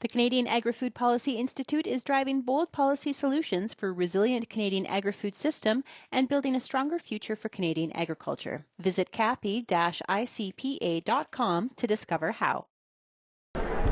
The Canadian Agri-Food Policy Institute is driving bold policy solutions for a resilient Canadian agri-food system and building a stronger future for Canadian agriculture. Visit capi-icpa.com to discover how.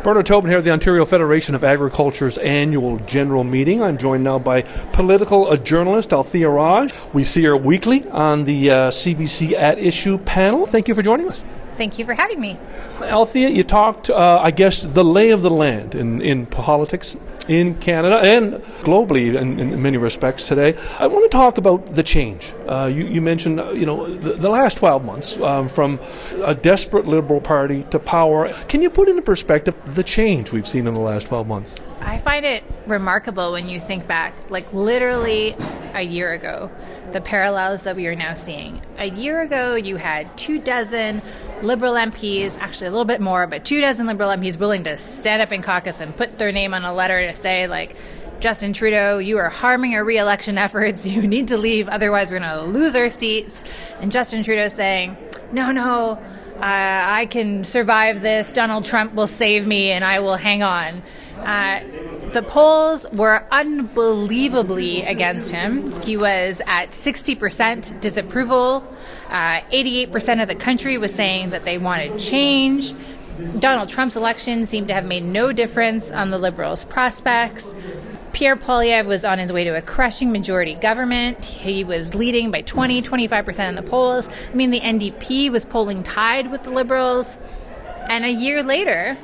Bernard Tobin here at the Ontario Federation of Agriculture's annual general meeting. I'm joined now by political journalist Althia Raj. We see her weekly on the CBC At Issue panel. Thank you for joining us. Thank you for having me. Althia, you talked, I guess, the lay of the land in politics in Canada and globally in many respects today. I want to talk about the change. You mentioned, the last 12 months from a desperate Liberal Party to power. Can you put into perspective the change we've seen in the last 12 months? I find it remarkable when you think back, like literally a year ago, the parallels that we are now seeing. A year ago, you had 24 Liberal MPs, actually a little bit more, but 24 Liberal MPs willing to stand up in caucus and put their name on a letter to say, like, Justin Trudeau, you are harming our re-election efforts. You need to leave, otherwise we're going to lose our seats. And Justin Trudeau saying, no, I can survive this. Donald Trump will save me and I will hang on. The polls were unbelievably against him. He was at 60% disapproval. 88% of the country was saying that they wanted change. Donald Trump's election seemed to have made no difference on the Liberals' prospects. Pierre Poilievre was on his way to a crushing majority government. He was leading by 25% in the polls. I mean, the NDP was polling tied with the Liberals. And a year later,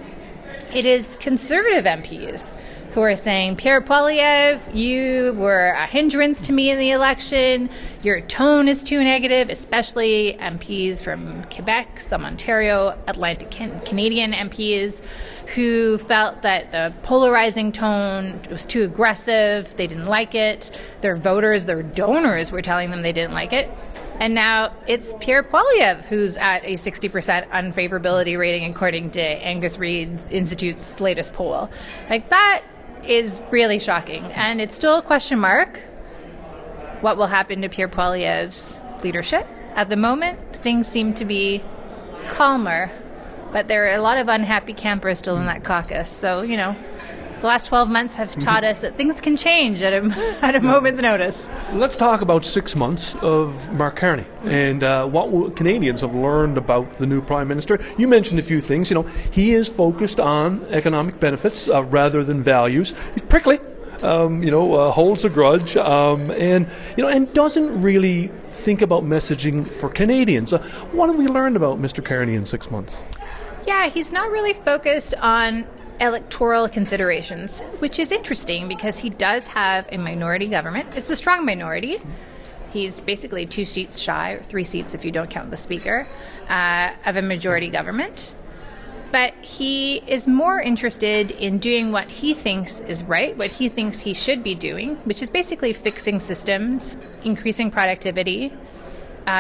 it is Conservative MPs who are saying, Pierre Poilievre, you were a hindrance to me in the election. Your tone is too negative, especially MPs from Quebec, some Ontario, Atlantic Canadian MPs who felt that the polarizing tone was too aggressive. They didn't like it. Their voters, their donors were telling them they didn't like it. And now it's Pierre Poilievre who's at a 60% unfavorability rating according to Angus Reid Institute's latest poll. Like, that is really shocking. And it's still a question mark what will happen to Pierre Poilievre's leadership. At the moment, things seem to be calmer, but there are a lot of unhappy campers still in that caucus. So, the last 12 months have taught us that things can change at a moment's notice. Let's talk about 6 months of Mark Carney and what Canadians have learned about the new Prime Minister. You mentioned a few things. He is focused on economic benefits rather than values. He's prickly, holds a grudge, and doesn't really think about messaging for Canadians. What have we learned about Mr. Carney in 6 months? Yeah, he's not really focused on electoral considerations, which is interesting because he does have a minority government. It's a strong minority. He's basically 2 seats shy, or 3 seats if you don't count the speaker, of a majority government. But he is more interested in doing what he thinks is right, what he thinks he should be doing, which is basically fixing systems, increasing productivity,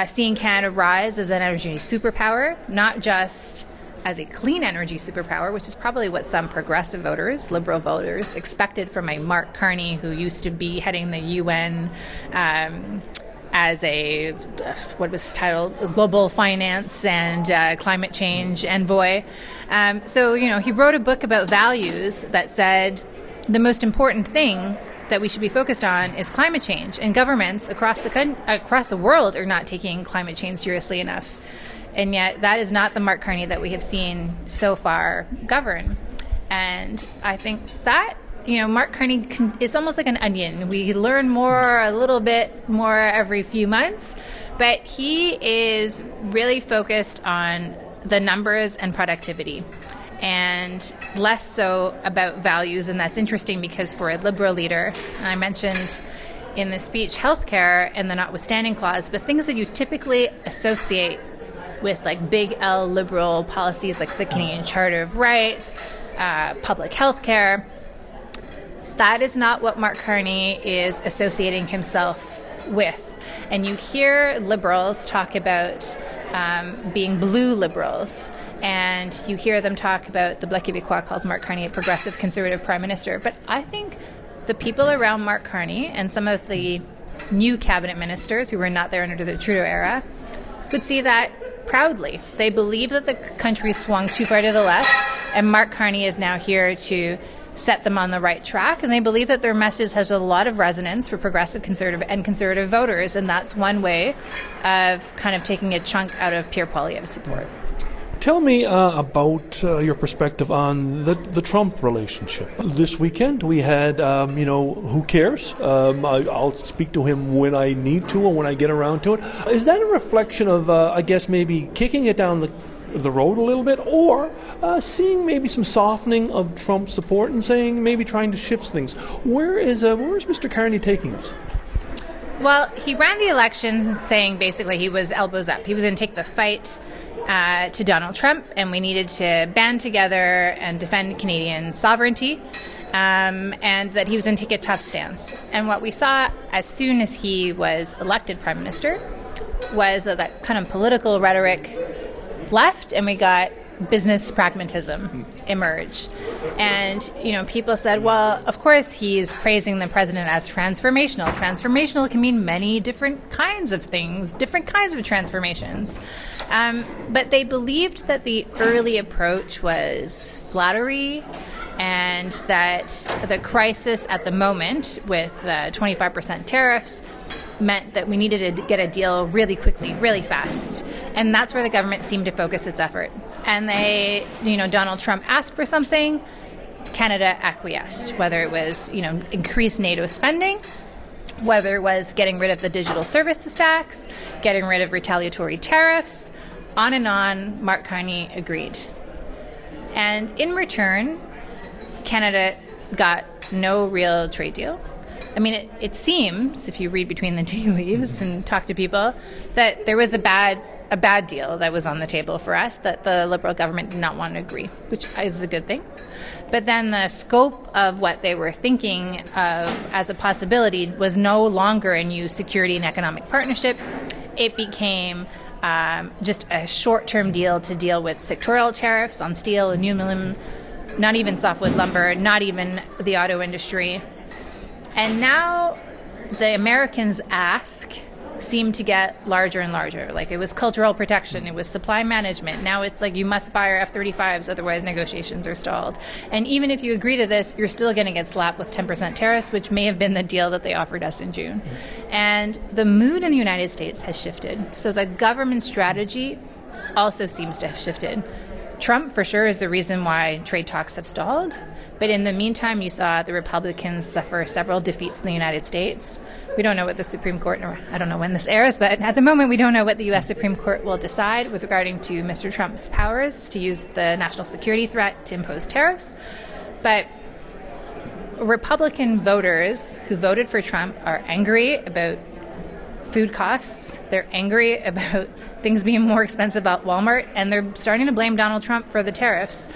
seeing Canada rise as an energy superpower, not just as a clean energy superpower, which is probably what some progressive voters, Liberal voters, expected from a Mark Carney who used to be heading the UN as a, what was his title, global finance and climate change envoy. So he wrote a book about values that said the most important thing that we should be focused on is climate change, and governments across the world are not taking climate change seriously enough. And yet that is not the Mark Carney that we have seen so far govern. And I think that, Mark Carney is almost like an onion. We learn a little bit more every few months, but he is really focused on the numbers and productivity and less so about values. And that's interesting because for a Liberal leader, and I mentioned in the speech healthcare and the notwithstanding clause, but things that you typically associate with like big L Liberal policies like the Canadian Charter of Rights, public health care. That is not what Mark Carney is associating himself with. And you hear Liberals talk about being blue Liberals, and you hear them talk about the Bloc Québécois calls Mark Carney a progressive conservative Prime Minister. But I think the people around Mark Carney and some of the new cabinet ministers who were not there under the Trudeau era would see that proudly. They believe that the country swung too far to the left. And Mark Carney is now here to set them on the right track, and they believe that their message has a lot of resonance for progressive conservative voters, and that's one way of kind of taking a chunk out of Pierre Poilievre's support. Tell me about your perspective on the Trump relationship. This weekend we had, who cares? I'll speak to him when I need to or when I get around to it. Is that a reflection of, I guess, maybe kicking it down the road a little bit, or seeing maybe some softening of Trump's support and saying maybe trying to shift things? Where is Mr. Carney taking us? Well, he ran the election saying basically he was elbows up. He was going to take the fight to Donald Trump, and we needed to band together and defend Canadian sovereignty, and that he was going to take a tough stance. And what we saw as soon as he was elected Prime Minister was that kind of political rhetoric left, and we got business pragmatism emerge. And, people said, well, of course he's praising the president as transformational. Transformational can mean many different kinds of things, different kinds of transformations. But they believed that the early approach was flattery, and that the crisis at the moment with the 25% tariffs meant that we needed to get a deal really quickly, really fast. And that's where the government seemed to focus its effort. And Donald Trump asked for something, Canada acquiesced, whether it was, increased NATO spending, whether it was getting rid of the digital services tax, getting rid of retaliatory tariffs, on and on. Mark Carney agreed. And in return, Canada got no real trade deal. I mean, it seems, if you read between the tea leaves and talk to people, that there was a bad deal that was on the table for us that the Liberal government did not want to agree, which is a good thing. But then the scope of what they were thinking of as a possibility was no longer a new security and economic partnership. It became just a short-term deal to deal with sectoral tariffs on steel, aluminum, not even softwood lumber, not even the auto industry. And now the Americans' ask seemed to get larger and larger. Like, it was cultural protection, it was supply management. Now it's like you must buy our F-35s, otherwise negotiations are stalled. And even if you agree to this, you're still going to get slapped with 10% tariffs, which may have been the deal that they offered us in June. And the mood in the United States has shifted. So the government strategy also seems to have shifted. Trump, for sure, is the reason why trade talks have stalled. But in the meantime, you saw the Republicans suffer several defeats in the United States. We don't know what the Supreme Court, or I don't know when this airs, but at the moment we don't know what the U.S. Supreme Court will decide with regarding to Mr. Trump's powers to use the national security threat to impose tariffs. But Republican voters who voted for Trump are angry about food costs. They're angry about things being more expensive at Walmart, and they're starting to blame Donald Trump for the tariffs.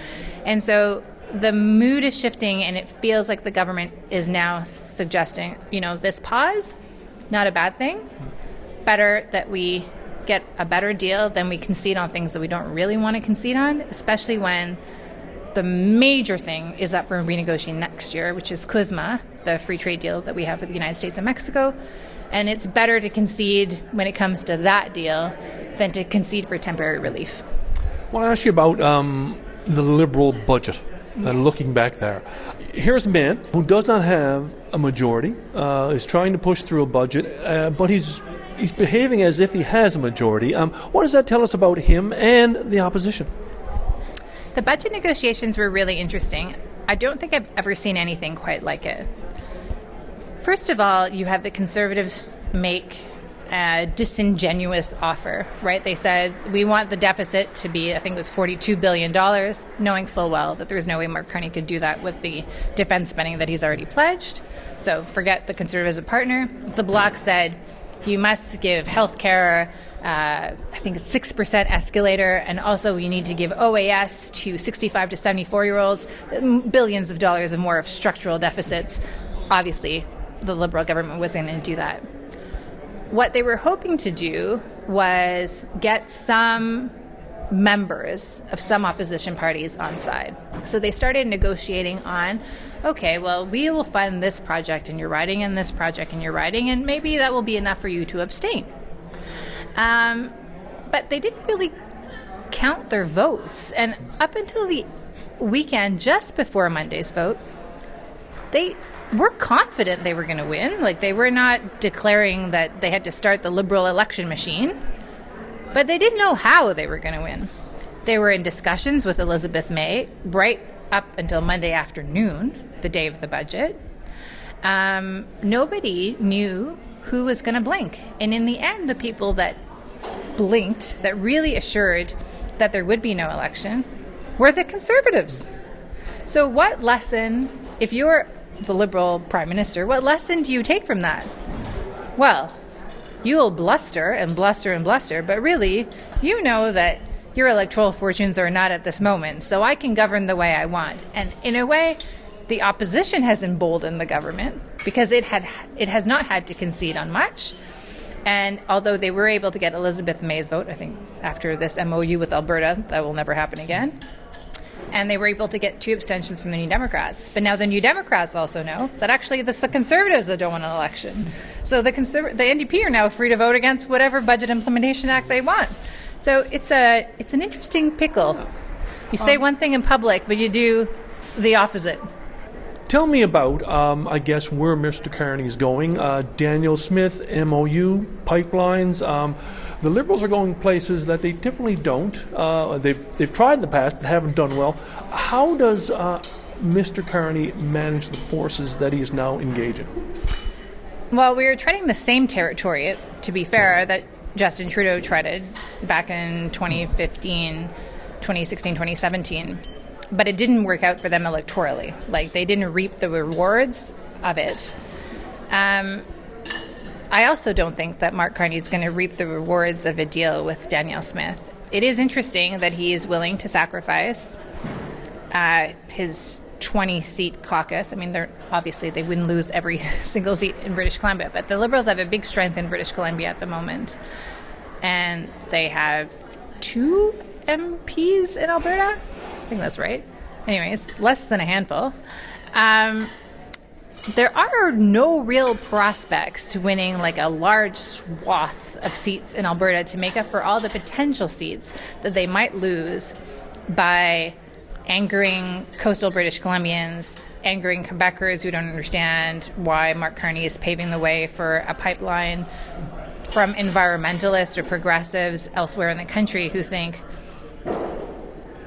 And so the mood is shifting, and it feels like the government is now suggesting, this pause, not a bad thing. Better that we get a better deal than we concede on things that we don't really want to concede on, especially when the major thing is up for renegotiating next year, which is CUSMA, the free trade deal that we have with the United States and Mexico. And it's better to concede when it comes to that deal than to concede for temporary relief. I want to ask you about the Liberal budget. Looking back there, here's a man who does not have a majority, is trying to push through a budget, but he's behaving as if he has a majority. What does that tell us about him and the opposition? The budget negotiations were really interesting. I don't think I've ever seen anything quite like it. First of all, you have the Conservatives make a disingenuous offer, right? They said, we want the deficit to be, I think it was $42 billion, knowing full well that there's no way Mark Carney could do that with the defense spending that he's already pledged. So forget the Conservatives as a partner. The Bloc said, you must give health care, I think it's 6% escalator, and also you need to give OAS to 65 to 74-year-olds, billions of dollars of more of structural deficits. Obviously, the Liberal government wasn't going to do that. What they were hoping to do was get some members of some opposition parties on side. So they started negotiating on, okay, well, we will fund this project and you're riding, and this project and you're riding, and maybe that will be enough for you to abstain. But they didn't really count their votes. And up until the weekend just before Monday's vote, they were confident they were going to win. Like, they were not declaring that they had to start the Liberal election machine, but they didn't know how they were going to win. They were in discussions with Elizabeth May right up until Monday afternoon, the day of the budget. Nobody knew who was going to blink. And in the end, the people that blinked, that really assured that there would be no election, were the Conservatives. So what lesson, if you're the Liberal Prime Minister, what lesson do you take from that? Well, you'll bluster and bluster and bluster, but really, you know that your electoral fortunes are not at this moment, so I can govern the way I want. And in a way, the opposition has emboldened the government because it has not had to concede on much. And although they were able to get Elizabeth May's vote, I think after this MOU with Alberta, that will never happen again. And they were able to get 2 abstentions from the New Democrats. But now the New Democrats also know that actually it's the Conservatives that don't want an election. So the NDP are now free to vote against whatever Budget Implementation Act they want. So it's an interesting pickle. You say one thing in public, but you do the opposite. Tell me about, I guess, where Mr. Carney is going. Daniel Smith, MOU, pipelines. The Liberals are going places that they typically don't. They've tried in the past but haven't done well. How does Mr. Carney manage the forces that he is now engaging? Well, we are treading the same territory, to be fair, that Justin Trudeau treaded back in 2015, 2016, 2017. But it didn't work out for them electorally. Like, they didn't reap the rewards of it. I also don't think that Mark Carney is going to reap the rewards of a deal with Danielle Smith. It is interesting that he is willing to sacrifice his 20-seat caucus. I mean, they wouldn't lose every single seat in British Columbia, but the Liberals have a big strength in British Columbia at the moment. And they have 2 MPs in Alberta? I think that's right. Anyways, less than a handful. There are no real prospects to winning like a large swath of seats in Alberta to make up for all the potential seats that they might lose by angering coastal British Columbians, angering Quebecers who don't understand why Mark Carney is paving the way for a pipeline, from environmentalists or progressives elsewhere in the country who think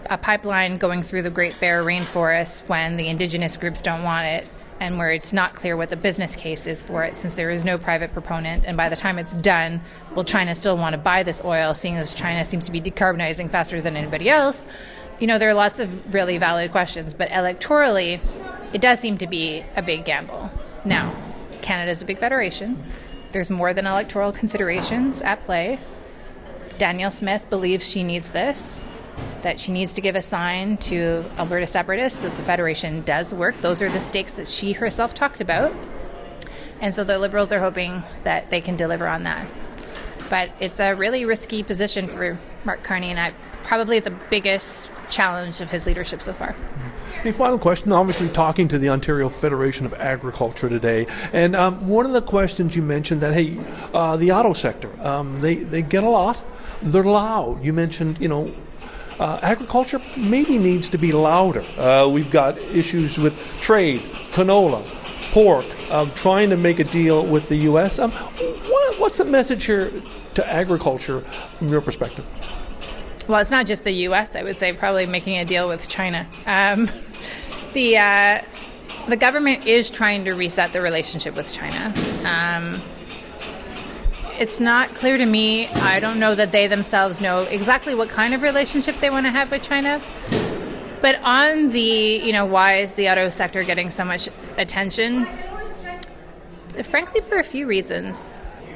a pipeline going through the Great Bear Rainforest when the indigenous groups don't want it, and where it's not clear what the business case is for it, since there is no private proponent, and by the time it's done, will China still want to buy this oil, seeing as China seems to be decarbonizing faster than anybody else? You know, there are lots of really valid questions, but electorally, it does seem to be a big gamble. Now, Canada's a big federation. There's more than electoral considerations at play. Danielle Smith believes she needs this, that she needs to give a sign to Alberta separatists that the Federation does work. Those are the stakes that she herself talked about. And so the Liberals are hoping that they can deliver on that. But it's a really risky position for Mark Carney, and probably the biggest challenge of his leadership so far. A final question, obviously talking to the Ontario Federation of Agriculture today, and one of the questions you mentioned that, hey, the auto sector, they get a lot, they're loud. You mentioned, agriculture maybe needs to be louder. We've got issues with trade, canola, pork, trying to make a deal with the U.S. What's the message here to agriculture from your perspective? Well, it's not just the U.S., I would say, probably making a deal with China. The government is trying to reset the relationship with China. It's not clear to me. I don't know that they themselves know exactly what kind of relationship they want to have with China. But on the, why is the auto sector getting so much attention? Frankly, for a few reasons.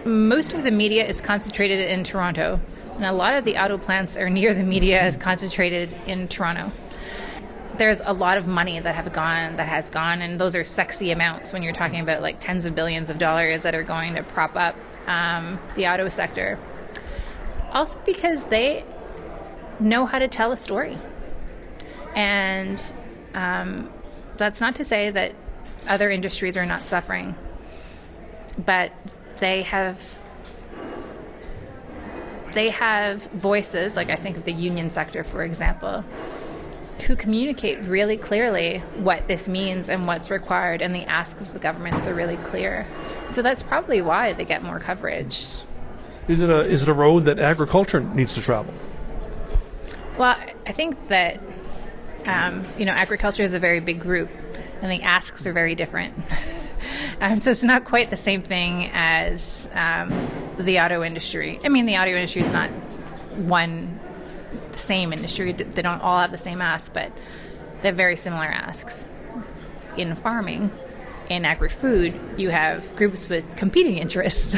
Most of the media is concentrated in Toronto, and a lot of the auto plants are near the media is concentrated in Toronto. There's a lot of money that has gone, and those are sexy amounts when you're talking about like tens of billions of dollars that are going to prop up the auto sector. Also because they know how to tell a story. And that's not to say that other industries are not suffering, but they have voices, like I think of the union sector, for example, who communicate really clearly what this means and what's required, and the asks of the governments are really clear. So that's probably why they get more coverage. Is it a road that agriculture needs to travel? Well, I think that agriculture is a very big group, and the asks are very different. So it's not quite the same thing as the auto industry. I mean, the auto industry is not one same industry. They don't all have the same asks, but they have very similar asks. In farming, in agri-food, you have groups with competing interests.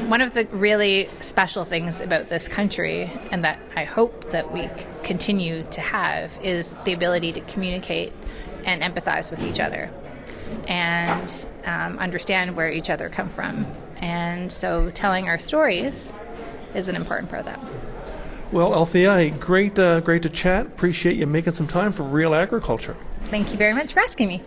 One of the really special things about this country, and that I hope that we continue to have, is the ability to communicate and empathize with each other and understand where each other come from. And so telling our stories is an important part of that. Well, Althia, great to chat. Appreciate you making some time for Real Agriculture. Thank you very much for asking me.